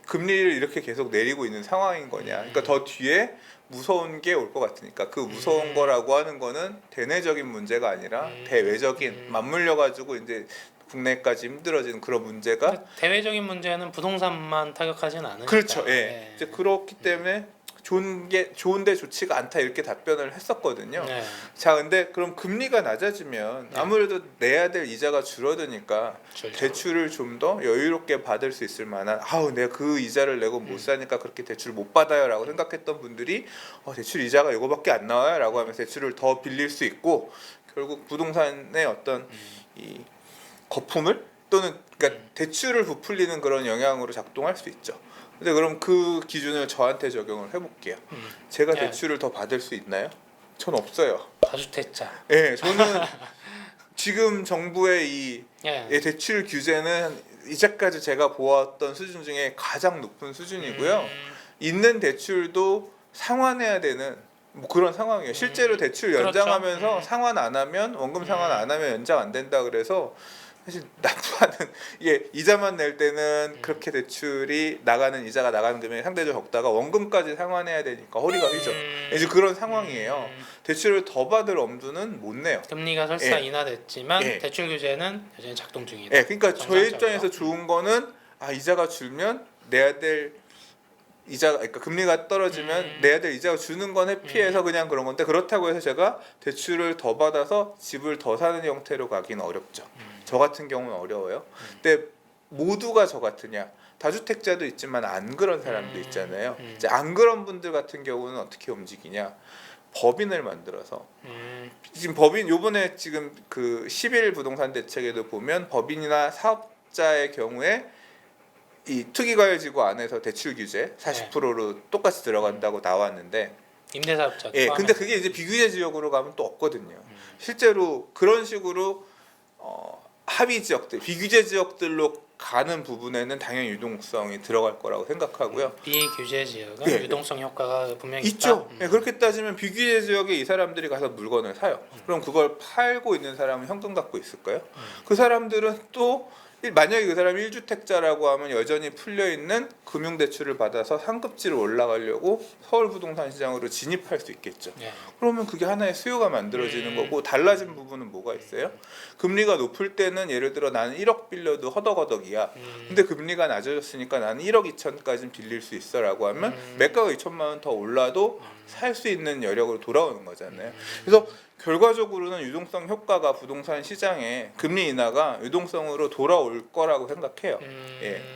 Speaker 2: 금리를 이렇게 계속 내리고 있는 상황인 거냐. 그러니까 더 뒤에 무서운 게 올 것 같으니까 그 무서운 거라고 하는 거는 대내적인 문제가 아니라 대외적인 맞물려 가지고 이제 국내까지 힘들어지는 그런 문제가
Speaker 1: 대외적인 문제는 부동산만 타격하지는 않으니까.
Speaker 2: 그렇죠. 예.
Speaker 1: 예.
Speaker 2: 이제 그렇기 때문에 좋은데 좋지가 않다 이렇게 답변을 했었거든요.
Speaker 1: 네.
Speaker 2: 자, 근데 그럼 금리가 낮아지면
Speaker 1: 네.
Speaker 2: 아무래도 내야 될 이자가 줄어드니까
Speaker 1: 줄죠.
Speaker 2: 대출을 좀 더 여유롭게 받을 수 있을 만한 내가 그 이자를 내고 못 사니까 그렇게 대출 못 받아요라고 생각했던 분들이 대출 이자가 이거밖에 안 나와요라고 하면서 대출을 더 빌릴 수 있고 결국 부동산의 어떤 이 거품을 또는 그러니까 대출을 부풀리는 그런 영향으로 작동할 수 있죠. 근데 그럼 그 기준을 저한테 적용을 해볼게요. 제가
Speaker 1: 예.
Speaker 2: 대출을 더 받을 수 있나요? 전 없어요.
Speaker 1: 다주택자.
Speaker 2: 예, 저는 지금 정부의 이
Speaker 1: 예.
Speaker 2: 대출 규제는 이제까지 제가 보았던 수준 중에 가장 높은 수준이고요. 있는 대출도 상환해야 되는 뭐 그런 상황이에요. 실제로 대출
Speaker 1: 그렇죠.
Speaker 2: 연장하면서 상환 안 하면 원금 상환 안 하면 연장 안 된다 그래서 사실 납부하는 이게 이자만 낼 때는 그렇게 대출이 나가는 이자가 나가는 금액이 상대적으로 적다가 원금까지 상환해야 되니까 허리가 휘죠. 이제 그런 상황이에요. 대출을 더 받을 엄두는 못 내요.
Speaker 1: 금리가 설사
Speaker 2: 예.
Speaker 1: 인하됐지만
Speaker 2: 예.
Speaker 1: 대출 규제는 여전히 작동 중이다.
Speaker 2: 네, 그러니까 저의
Speaker 1: 정상적으로.
Speaker 2: 입장에서 좋은 거는 이자가 줄면 내야 될 이자가 그러니까 금리가 떨어지면 내야 될 이자가 주는 건 회피해서 그냥 그런 건데 그렇다고 해서 제가 대출을 더 받아서 집을 더 사는 형태로 가기는 어렵죠. 저 같은 경우는 어려워요. 근데 모두가 저 같으냐? 다주택자도 있지만 안 그런 사람도 있잖아요. 이제 안 그런 분들 같은 경우는 어떻게 움직이냐? 법인을 만들어서 지금 법인 요번에 지금 그 10일 부동산 대책에도 보면 법인이나 사업자의 경우에 이 투기과열지구 안에서 대출 규제 40%로 똑같이 들어간다고 나왔는데
Speaker 1: 임대사업자.
Speaker 2: 근데 그게 이제 비규제 지역으로 가면 또 없거든요. 실제로 그런 식으로 합의 지역들, 비규제 지역들로 가는 부분에는 당연히 유동성이 들어갈 거라고 생각하고요.
Speaker 1: 비규제 지역은
Speaker 2: 예.
Speaker 1: 유동성 효과가 분명히
Speaker 2: 있죠.
Speaker 1: 있다.
Speaker 2: 그렇게 따지면 비규제 지역에 이 사람들이 가서 물건을 사요. 그럼 그걸 팔고 있는 사람은 현금 갖고 있을까요? 그 사람들은 또 만약에 그 사람이 1주택자라고 하면 여전히 풀려있는 금융대출을 받아서 상급지로 올라가려고 서울 부동산 시장으로 진입할 수 있겠죠.
Speaker 1: 예.
Speaker 2: 그러면 그게 하나의 수요가 만들어지는 거고 달라진 부분은 뭐가 있어요? 금리가 높을 때는 예를 들어 나는 1억 빌려도 허덕허덕이야. 근데 금리가 낮아졌으니까 나는 1억 2천까지는 빌릴 수 있어라고 하면 매가가 2천만 원 더 올라도 살 수 있는 여력으로 돌아오는 거잖아요. 그래서 결과적으로는 유동성 효과가 부동산 시장에 금리 인하가 유동성으로 돌아올 거라고 생각해요.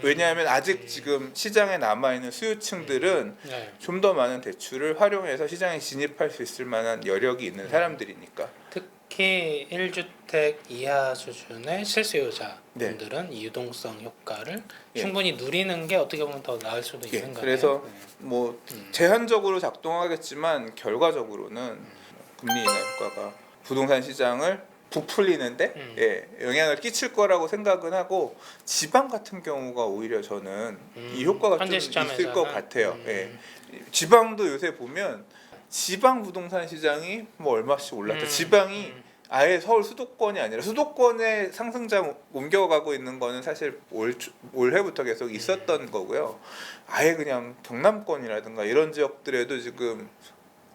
Speaker 2: 왜냐하면 아직 지금 시장에 남아있는 수요층들은
Speaker 1: 네.
Speaker 2: 좀 더 많은 대출을 활용해서 시장에 진입할 수 있을 만한 여력이 있는 사람들이니까.
Speaker 1: 특히 1주택 이하 수준의 실수요자분들은 이 유동성 효과를 충분히 누리는 게 어떻게 보면 더 나을 수도 있는 거예요.
Speaker 2: 그래서 뭐 제한적으로 작동하겠지만 결과적으로는 금리 인하 효과가 부동산 시장을 부풀리는데 영향을 끼칠 거라고 생각은 하고 지방 같은 경우가 오히려 저는 이 효과가 좀
Speaker 1: 현재
Speaker 2: 있을
Speaker 1: 시점에서는.
Speaker 2: 것 같아요. 지방도 요새 보면 지방 부동산 시장이 뭐 얼마씩 올랐다. 지방이 아예 서울 수도권이 아니라 수도권의 상승장 옮겨가고 있는 거는 사실 올해부터 계속 있었던 거고요. 아예 그냥 경남권이라든가 이런 지역들에도 지금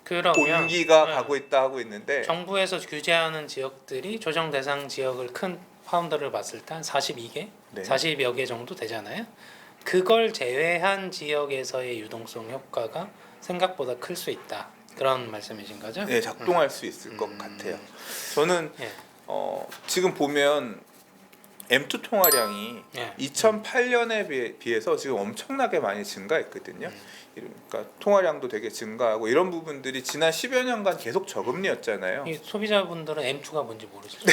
Speaker 1: 그러면
Speaker 2: 온기가 가고 있다 하고 있는데
Speaker 1: 정부에서 규제하는 지역들이 조정 대상 지역을 큰 파운드를 봤을 때 한 42개,
Speaker 2: 네.
Speaker 1: 40여 개 정도 되잖아요. 그걸 제외한 지역에서의 유동성 효과가 생각보다 클 수 있다. 그런 말씀이신 거죠?
Speaker 2: 네, 작동할 수 있을 것 같아요. 저는
Speaker 1: 예.
Speaker 2: 지금 보면 M2 통화량이
Speaker 1: 예.
Speaker 2: 2008년에 비해서 지금 엄청나게 많이 증가했거든요. 그러니까 통화량도 되게 증가하고 이런 부분들이 지난 10여 년간 계속 저금리였잖아요.
Speaker 1: 이 소비자분들은 M2가 뭔지 모르시죠?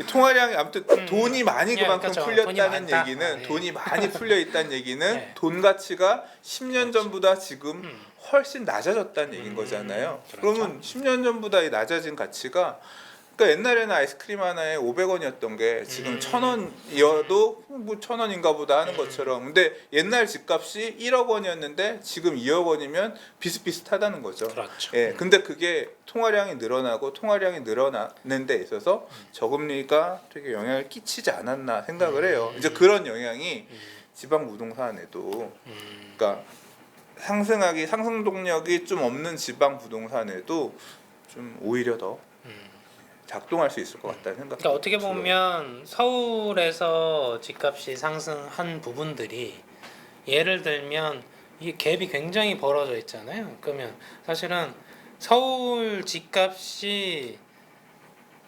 Speaker 2: 통화량이 아무튼 돈이 많이
Speaker 1: 예,
Speaker 2: 그만큼
Speaker 1: 그렇죠.
Speaker 2: 풀렸다는
Speaker 1: 돈이 많다.
Speaker 2: 얘기는
Speaker 1: 아, 예.
Speaker 2: 돈이 많이 풀려 있다는 얘기는
Speaker 1: 예.
Speaker 2: 돈 가치가 10년
Speaker 1: 그렇죠.
Speaker 2: 전보다 지금 훨씬 낮아졌다는 얘기인 거잖아요.
Speaker 1: 그렇죠.
Speaker 2: 그러면 10년 전보다 이 낮아진 가치가 그러니까 옛날에는 아이스크림 하나에 500원이었던 게 지금 1,000원이어도 뭐 1,000원인가 보다 하는 것처럼 근데 옛날 집값이 1억 원이었는데 지금 2억 원이면 비슷비슷하다는 거죠.
Speaker 1: 그렇죠.
Speaker 2: 예, 근데 그게 통화량이 늘어나고 통화량이 늘어나는 데 있어서 저금리가 되게 영향을 끼치지 않았나 생각을 해요. 이제 그런 영향이 지방 부동산에도 그러니까 상승 동력이 좀 없는 지방 부동산에도 좀 오히려 더 작동할 수 있을 것 같다는 생각.
Speaker 1: 그러니까 어떻게 보면 서울에서 집값이 상승한 부분들이 예를 들면 이 갭이 굉장히 벌어져 있잖아요. 그러면 사실은 서울 집값이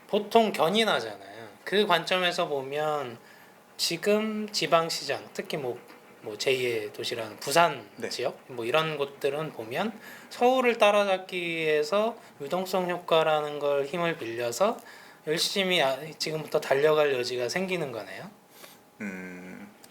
Speaker 1: 보통 견인하잖아요. 그 관점에서 보면 지금 지방시장 특히 뭐 제2의 도시라는 부산
Speaker 2: 네.
Speaker 1: 지역 뭐 이런 곳들은 보면 서울을 따라잡기 위해서 유동성 효과라는 걸 힘을 빌려서 열심히 지금부터 달려갈 여지가 생기는 거네요.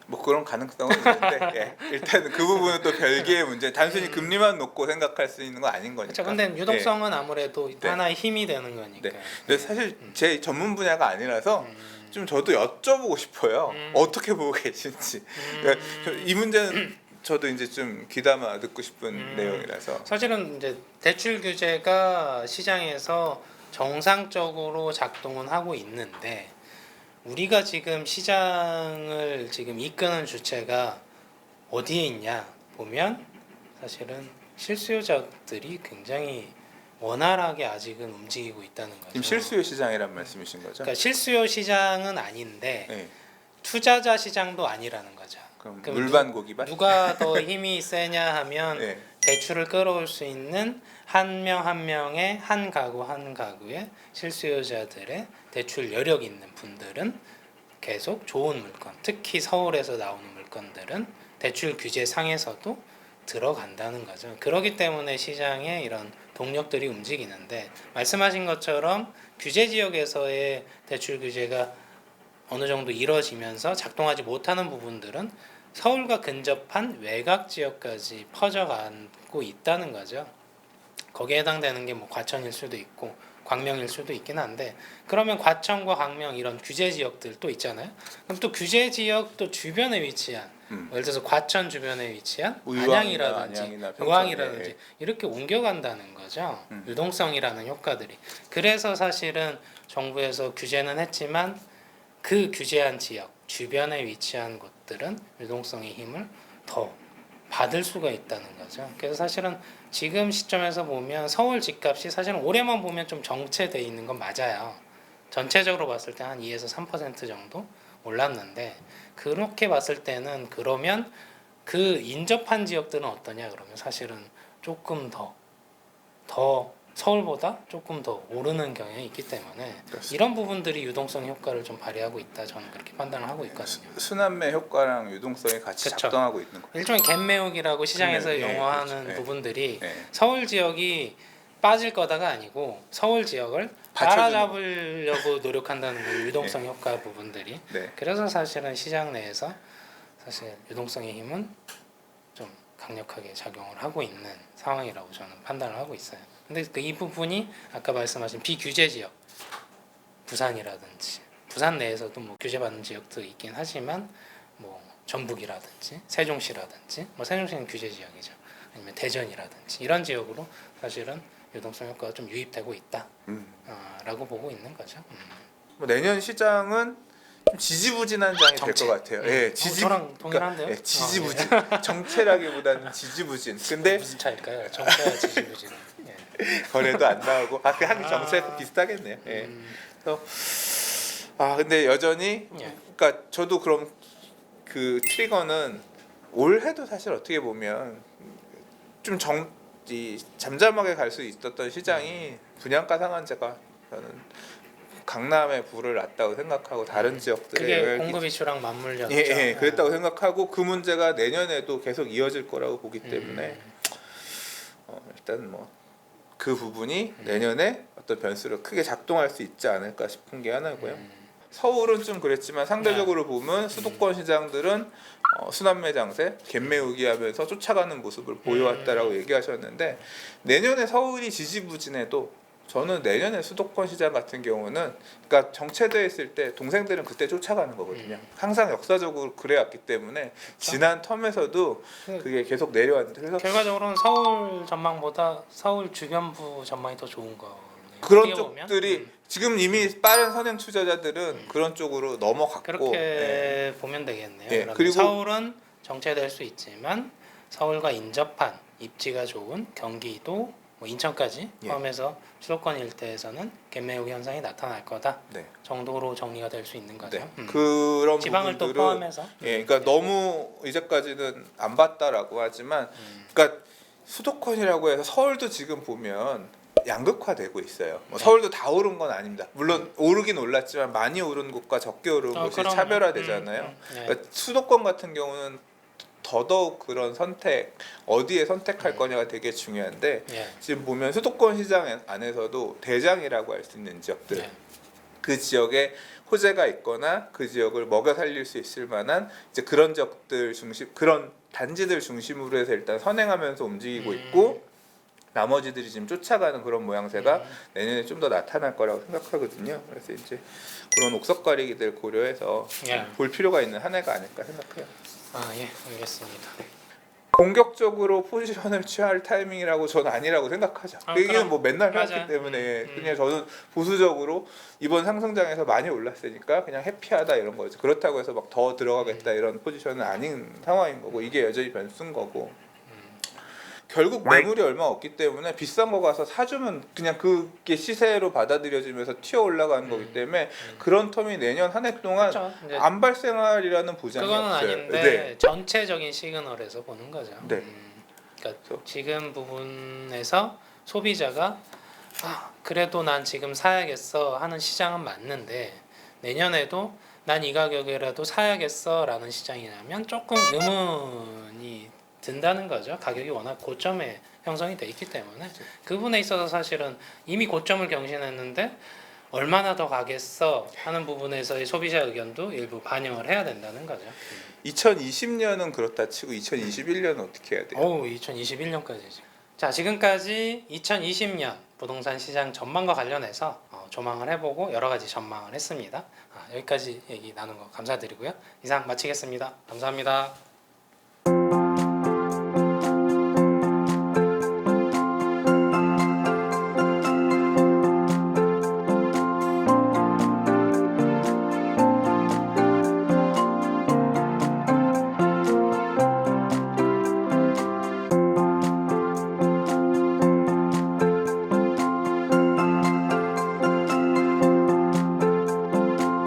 Speaker 2: 뭐 그런 가능성은 있는데 예. 일단 그 부분은 또 별개의 문제. 단순히 금리만 놓고 생각할 수 있는 건 아닌 거니까.
Speaker 1: 그렇죠. 근데 유동성은 아무래도
Speaker 2: 네.
Speaker 1: 하나의 힘이 되는 거니까.
Speaker 2: 네. 근데 사실 제 전문 분야가 아니라서 좀 저도 여쭤보고 싶어요. 어떻게 보고 계신지. 그러니까 이 문제는 저도 이제 좀 귀담아 듣고 싶은 내용이라서.
Speaker 1: 사실은 이제 대출 규제가 시장에서 정상적으로 작동은 하고 있는데 우리가 지금 시장을 지금 이끄는 주체가 어디에 있냐 보면 사실은 실수요자들이 굉장히 원활하게 아직은 움직이고 있다는 거죠.
Speaker 2: 지금 실수요 시장이란 말씀이신 거죠?
Speaker 1: 그러니까 실수요 시장은 아닌데
Speaker 2: 네.
Speaker 1: 투자자 시장도 아니라는 거죠.
Speaker 2: 그럼
Speaker 1: 그럼
Speaker 2: 물반 고기반?
Speaker 1: 누가 더 힘이 세냐 하면
Speaker 2: 네.
Speaker 1: 대출을 끌어올 수 있는 한 명 한 명의 한 가구의 실수요자들의 대출 여력 있는 분들은 계속 좋은 물건, 특히 서울에서 나오는 물건들은 대출 규제 상에서도 들어간다는 거죠. 그렇기 때문에 시장에 이런 동력들이 움직이는데 말씀하신 것처럼 규제 지역에서의 대출 규제가 어느 정도 이루어지면서 작동하지 못하는 부분들은 서울과 근접한 외곽 지역까지 퍼져가고 있다는 거죠. 거기에 해당되는 게 뭐 과천일 수도 있고 광명일 수도 있긴 한데 그러면 과천과 광명 이런 규제 지역들 또 있잖아요. 그럼 또 규제 지역 또 주변에 위치한 예를 들어서 과천 주변에 위치한
Speaker 2: 뭐
Speaker 1: 안양이라든지
Speaker 2: 안양이나 평촌,
Speaker 1: 의왕이라든지
Speaker 2: 예.
Speaker 1: 이렇게 옮겨간다는 거죠. 유동성이라는 효과들이. 그래서 사실은 정부에서 규제는 했지만 그 규제한 지역 주변에 위치한 곳들은 유동성의 힘을 더 받을 수가 있다는 거죠. 그래서 사실은 지금 시점에서 보면 서울 집값이 사실은 올해만 보면 좀 정체돼 있는 건 맞아요. 전체적으로 봤을 때 한 2에서 3% 정도 올랐는데 그렇게 봤을 때는 그러면 그 인접한 지역들은 어떠냐 그러면 사실은 조금 더 서울보다 조금 더 오르는 경향이 있기 때문에
Speaker 2: 그렇습니다.
Speaker 1: 이런 부분들이 유동성 효과를 좀 발휘하고 있다 저는 그렇게 판단을 하고 있거든요.
Speaker 2: 순환매 효과랑 유동성이 같이
Speaker 1: 그쵸.
Speaker 2: 작동하고 있는 거예요.
Speaker 1: 일종의 갭매우기라고 시장에서
Speaker 2: 갭매우기, 예,
Speaker 1: 용어하는
Speaker 2: 그렇죠. 예.
Speaker 1: 부분들이
Speaker 2: 예.
Speaker 1: 서울 지역이 빠질 거다가 아니고 서울 지역을
Speaker 2: 받쳐주는
Speaker 1: 따라잡으려고 노력한다는 거예요. 유동성 효과 부분들이.
Speaker 2: 네.
Speaker 1: 그래서 사실은 시장 내에서 사실 유동성의 힘은 좀 강력하게 작용을 하고 있는 상황이라고 저는 판단을 하고 있어요. 근데 이 부분이 아까 말씀하신 비규제 지역, 부산이라든지 부산 내에서도 뭐 규제받는 지역도 있긴 하지만 뭐 전북이라든지 세종시라든지 뭐 세종시는 규제 지역이죠. 아니면 대전이라든지 이런 지역으로 사실은 유동성 효과가 좀 유입되고 있다라고 보고 있는 거죠.
Speaker 2: 뭐 내년 시장은 좀 지지부진한 장이 될
Speaker 1: 정체.
Speaker 2: 것 같아요. 예,
Speaker 1: 저랑 동일한데요?
Speaker 2: 예, 지지부진. 정체라기보다는 지지부진. 근데
Speaker 1: 무슨 차일까요? 정체와 지지부진은. 예.
Speaker 2: 거래도 안 나오고 그 한 정체에서 비슷하겠네요. 예. 그래서 근데 여전히
Speaker 1: 예.
Speaker 2: 그러니까 저도 그럼 그 트리거는 올해도 사실 어떻게 보면 좀 잠잠하게 갈 수 있었던 시장이 분양가 상한제가 저는 강남에 불을 놨다고 생각하고 다른 지역들에
Speaker 1: 그게
Speaker 2: 영향을
Speaker 1: 공급 이슈랑 맞물렸죠.
Speaker 2: 그랬다고 생각하고 그 문제가 내년에도 계속 이어질 거라고 보기 때문에 일단 뭐 그 부분이 내년에 어떤 변수로 크게 작동할 수 있지 않을까 싶은 게 하나고요. 서울은 좀 그랬지만 상대적으로 보면 수도권 시장들은 순환매 장세, 갭매우기하면서 쫓아가는 모습을 보여왔다라고 얘기하셨는데 내년에 서울이 지지부진해도 저는 내년에 수도권 시장 같은 경우는 그러니까 정체돼 있을 때 동생들은 그때 쫓아가는 거거든요. 항상 역사적으로 그래왔기 때문에 지난 텀에서도 그게 계속 내려왔는데 그래서
Speaker 1: 결과적으로는 서울 전망보다 서울 주변부 전망이 더 좋은 거.
Speaker 2: 그런 쪽들이 지금 이미 빠른 선행 투자자들은 그런 쪽으로 넘어갔고
Speaker 1: 그렇게 보면 되겠네요. 그러면
Speaker 2: 그리고
Speaker 1: 서울은 정체될 수 있지만 서울과 인접한 입지가 좋은 경기도, 뭐 인천까지 포함해서 수도권 일대에서는 갭매우 현상이 나타날 거다 정도로 정리가 될 수 있는 거죠.
Speaker 2: 그런
Speaker 1: 지방을 또
Speaker 2: 부분들은
Speaker 1: 포함해서
Speaker 2: 그러니까 너무 이제까지는 안 봤다라고 하지만 그러니까 수도권이라고 해서 서울도 지금 보면 양극화되고 있어요. 뭐 서울도 다 오른 건 아닙니다. 물론 오르긴 올랐지만 많이 오른 곳과 적게 오른 곳이
Speaker 1: 그럼요.
Speaker 2: 차별화되잖아요. 그러니까 수도권 같은 경우는 더더욱 그런 선택 어디에 선택할 거냐가 되게 중요한데 지금 보면 수도권 시장 안에서도 대장이라고 할 수 있는 지역들 그 지역에 호재가 있거나 그 지역을 먹여 살릴 수 있을 만한 이제 그런 지역들 중심 그런 단지들 중심으로 해서 일단 선행하면서 움직이고 있고 나머지들이 지금 쫓아가는 그런 모양새가 내년에 좀 더 나타날 거라고 생각하거든요. 그래서 이제 그런 옥석 가리기들 고려해서 볼 필요가 있는 한 해가 아닐까 생각해요.
Speaker 1: 알겠습니다.
Speaker 2: 공격적으로 포지션을 취할 타이밍이라고 저는 아니라고 생각하죠. 그 얘기는 뭐 맨날 해왔기 때문에 그냥 저는 보수적으로 이번 상승장에서 많이 올랐으니까 그냥 해피하다 이런 거죠. 그렇다고 해서 막 더 들어가겠다 이런 포지션은 아닌 상황인 거고 이게 여전히 변수인 거고 결국 매물이 얼마 없기 때문에 비싼 거 가서 사주면 그냥 그게 시세로 받아들여지면서 튀어 올라가는 거기 때문에 그런 텀이 내년 한 해 동안 안 발생할이라는 보장이
Speaker 1: 그거는
Speaker 2: 없어요.
Speaker 1: 아닌데 전체적인 시그널에서 보는 거죠. 그러니까
Speaker 2: 그렇죠.
Speaker 1: 지금 부분에서 소비자가 그래도 난 지금 사야겠어 하는 시장은 맞는데 내년에도 난 이 가격이라도 사야겠어라는 시장이라면 조금 의문이 든다는 거죠. 가격이 워낙 고점에 형성이 돼 있기 때문에 그 부분에 있어서 사실은 이미 고점을 경신했는데 얼마나 더 가겠어 하는 부분에서의 소비자 의견도 일부 반영을 해야 된다는 거죠.
Speaker 2: 2020년은 그렇다 치고 2021년은 어떻게 해야 돼요?
Speaker 1: 2021년까지. 자, 지금까지 2020년 부동산 시장 전망과 관련해서 조망을 해보고 여러 가지 전망을 했습니다. 여기까지 얘기 나눈 거 감사드리고요. 이상 마치겠습니다. 감사합니다.